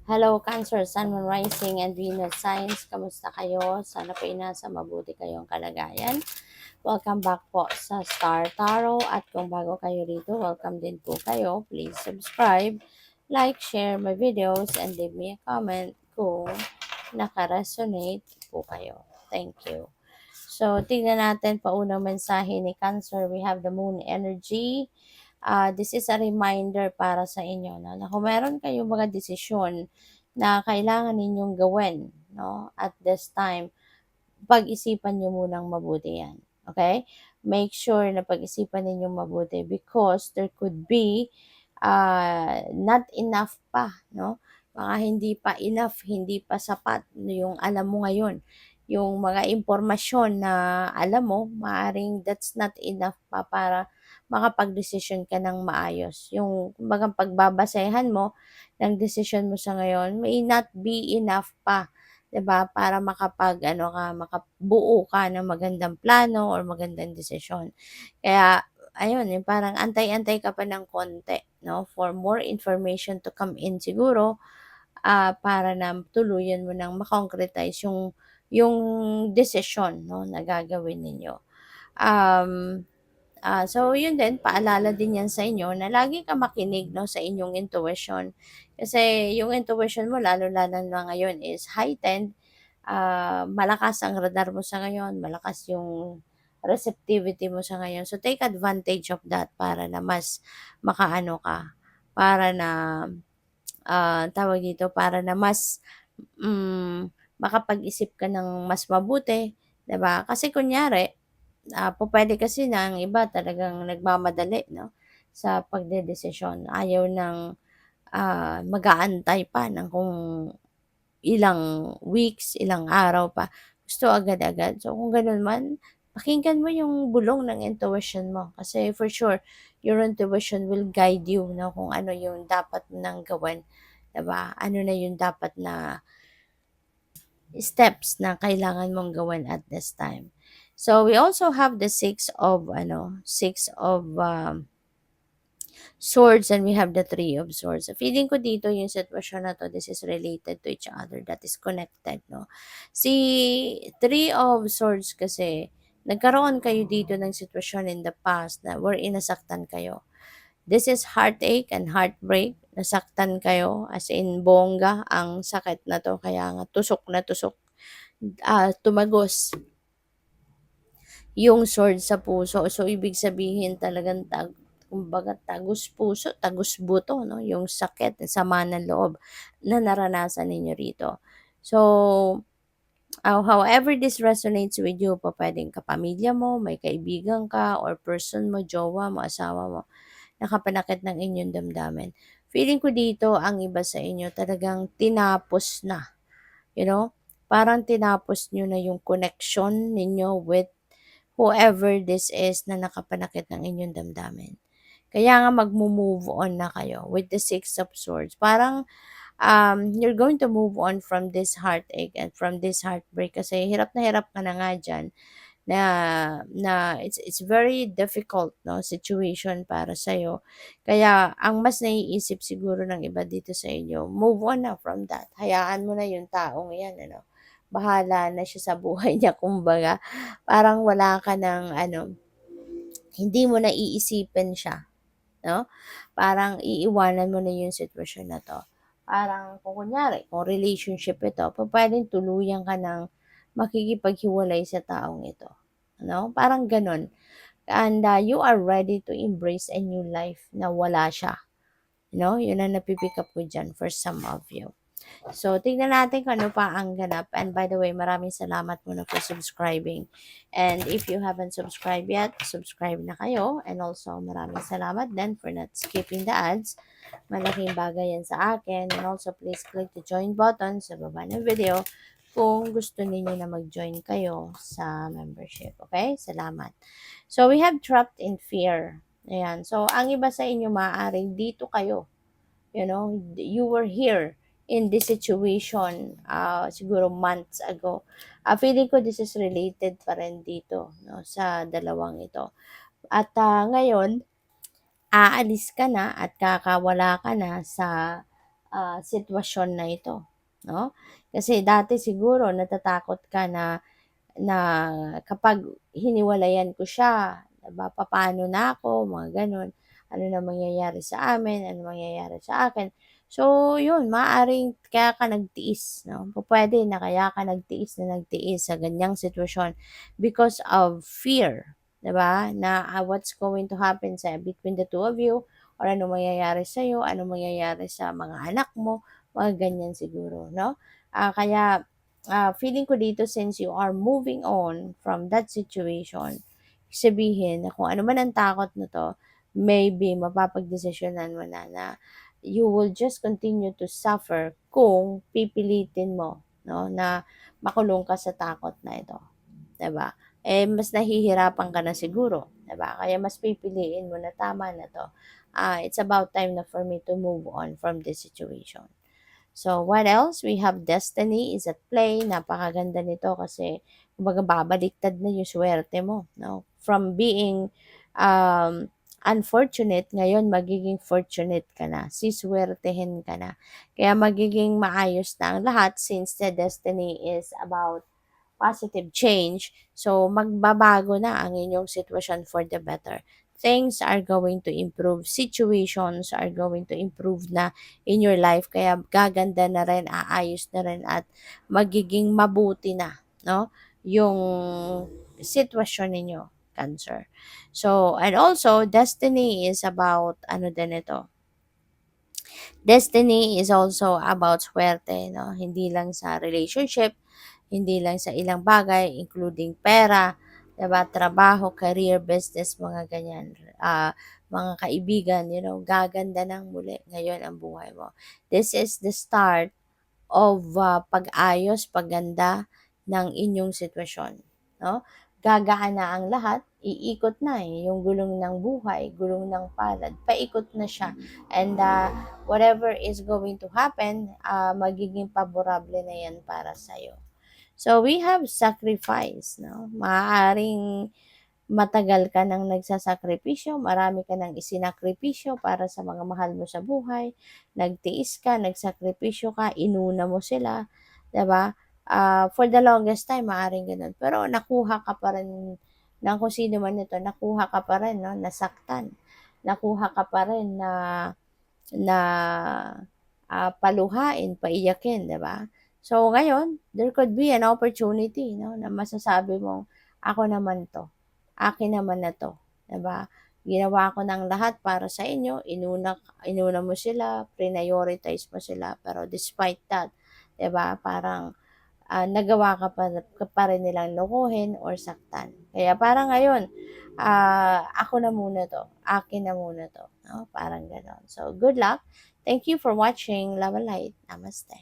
Hello, Cancer, Sun, Moon, Rising, and Venus Signs. Kamusta kayo? Sana po nasa mabuti kayong kalagayan. Welcome back po sa Star Tarot. At kung bago kayo rito, welcome din po kayo. Please subscribe, like, share my videos, and leave me a comment kung naka-resonate po kayo. Thank you. So, tingnan natin pa unang mensahe ni Cancer. We have the Moon Energy. This is a reminder para sa inyo na kung meron kayong mga desisyon na kailangan ninyong gawin, no, at this time, pag-isipan nyo munang mabuti yan. Okay? Make sure na pag-isipan ninyong mabuti because there could be not enough pa, no? Baka hindi pa enough, hindi pa sapat yung alam mo ngayon. Yung mga impormasyon na alam mo, maaring that's not enough pa para makapag-desisyon ka ng maayos. Yung kumbaga pagbabasehan mo ng decision mo sa ngayon may not be enough pa, 'di ba? Para makabuo ka ng magandang plano or magandang desisyon. Kaya ayun, yung parang antay-antay ka pa ng konti, no? For more information to come in siguro, para na tuluyan mo ng ma-concretize yung desisyon, no, na gagawin ninyo. Um, so yun din, paalala din yan sa inyo na lagi ka makinig, no, sa inyong intuition. Kasi yung intuition mo, lalo-lalo na ngayon is heightened. Malakas ang radar mo sa ngayon, malakas yung receptivity mo sa ngayon. So take advantage of that para na mas makaano ka, para na tawag dito, para na mas makapag-isip ka ng mas mabuti, 'di ba? Kasi kunyari, pupuwede kasi ng iba talagang nagmamadali, no, sa pagdedesisyon. Ayaw ng, mag-aantay pa ng kung ilang weeks, ilang araw pa. Gusto agad-agad. So, kung gano'n man, pakinggan mo yung bulong ng intuition mo. Kasi for sure, your intuition will guide you, no, kung ano yung dapat mo nang gawin. 'Di ba? Ano na yung dapat na steps na kailangan mong gawin at this time. So, we also have the six of swords and we have the three of swords. So, feeling ko dito yung sitwasyon na to, this is related to each other, that is connected, no? Si three of swords kasi, nagkaroon kayo dito ng sitwasyon in the past na wherein nasaktan kayo. This is heartache and heartbreak. Nasaktan kayo, as in bongga ang sakit na to, kaya nga tusok na tusok, tumagos yung sword sa puso. So, ibig sabihin talagang kumbaga tagus puso, tagus buto, no? Yung sakit, sama ng loob na naranasan ninyo rito. So, however this resonates with you, pa pwedeng kapamilya mo, may kaibigan ka, or person mo, jowa mo, asawa mo, nakapanakit ng inyong damdamin. Feeling ko dito, ang iba sa inyo talagang tinapos na, you know? Parang tinapos nyo na yung connection ninyo with whoever this is na nakapanakit ng inyong damdamin. Kaya nga magmo-move on na kayo with the Six of Swords. Parang you're going to move on from this heartache and from this heartbreak kasi hirap ka na nga dyan na it's very difficult, no, situation para sa kaya ang mas naiisip siguro ng iba dito sa inyo, move on na from that, hayaan mo na yung taong yan, ano, bahala na siya sa buhay niya, kumbaga parang wala ka ng ano, hindi mo na iisipin siya, no? Parang iiwanan mo na yung sitwasyon na 'to. Parang kung kunyari, kung relationship ito, pupuwedeng tuluyan ka ng makikipaghiwalay sa taong ito, no? Parang gano'n. And, you are ready to embrace a new life na wala siya, no? 'Yun ang napi-pick up ko diyan for some of you. So, tignan natin kung ano pa ang ganap. And by the way, maraming salamat muna for subscribing. And if you haven't subscribed yet, subscribe na kayo. And also, maraming salamat din for not skipping the ads. Malaking bagay yan sa akin. And also, please click the join button sa baba ng video kung gusto niyo na mag-join kayo sa membership. Okay? Salamat. So, we have trapped in fear. Ayan. So, ang iba sa inyo, maaaring dito kayo. You know, you were here in this situation siguro months ago. Feeling ko this is related pa rin dito, no, sa dalawang ito. At ngayon, aalis ka na at kakawala ka na sa sitwasyon na ito, 'no? Kasi dati siguro natatakot ka na na kapag hiniwalayan ko siya, 'di ba, papaano na ako, mga gano'n. Ano na mangyayari sa amin, ano mangyayari sa akin. So, 'yun, maaaring kaya ka nagtiis, 'no, pupuwede na kaya ka nagtiis na nagtiis sa ganiyang sitwasyon because of fear, 'di ba, na, what's going to happen sa between the two of you or ano mangyayari sa'yo, ano mangyayari sa mga anak mo, mga ganiyan siguro, 'no? Kaya feeling ko dito since you are moving on from that situation, sabihin na kung ano man ang takot na 'to, maybe mapapagdesisyonan mo na you will just continue to suffer kung pipilitin mo 'no, na makulong ka sa takot na ito, 'di ba? Eh, mas nahihirapan ka na siguro, 'di ba? Kaya mas pipiliin mo na tama na 'to, it's about time na for me to move on from this situation. So, what else? We have destiny is at play. Napakaganda nito kasi kumbaga babaliktad na yung swerte mo, no? From being unfortunate, ngayon magiging fortunate ka na. Siswertehin ka na. Kaya magiging maayos na ang lahat since the destiny is about positive change. So, magbabago na ang inyong sitwasyon for the better. Things are going to improve. Situations are going to improve na in your life. Kaya gaganda na rin, aayos na rin at magiging mabuti na, no? Yung sitwasyon ninyo, Cancer. So, and also, destiny is about, ano din ito, destiny is also about swerte, no? Hindi lang sa relationship, hindi lang sa ilang bagay, including pera, 'di ba, trabaho, career, business, mga ganyan. Mga kaibigan, gaganda ng muli ngayon ang buhay mo. This is the start of pag-ayos, pagganda ng inyong sitwasyon, no? Gagaan na ang lahat, iikot na yung gulong ng buhay, gulong ng palad, paikot na siya. And whatever is going to happen, magiging favorable na yan para sa'yo. So, we have sacrifice, no? Maaaring matagal ka nang nagsasakripisyo, marami ka nang isinakripisyo para sa mga mahal mo sa buhay, nagtiis ka, nagsakripisyo ka, inuna mo sila, 'di ba? For the longest time maaaring gano'n, pero nakuha ka pa rin ng kung sino man ito, nakuha ka pa rin 'no, nasaktan. Nakuha ka pa rin na na, paluhain, paiyakin, 'di ba? So ngayon, there could be an opportunity 'no, na masasabi mong, "Ako naman 'to, akin naman na 'to." 'Di ba? Ginawa ko ng lahat para sa inyo, inuna inuna mo sila, prioritize mo sila, pero despite that, 'di ba, parang, nagawa ka pa rin nilang lokohin or saktan. Kaya parang ngayon, "Ako na muna 'to, akin na muna 'to." 'No, parang gano'n. So, good luck. Thank you for watching. Love and light. Namaste.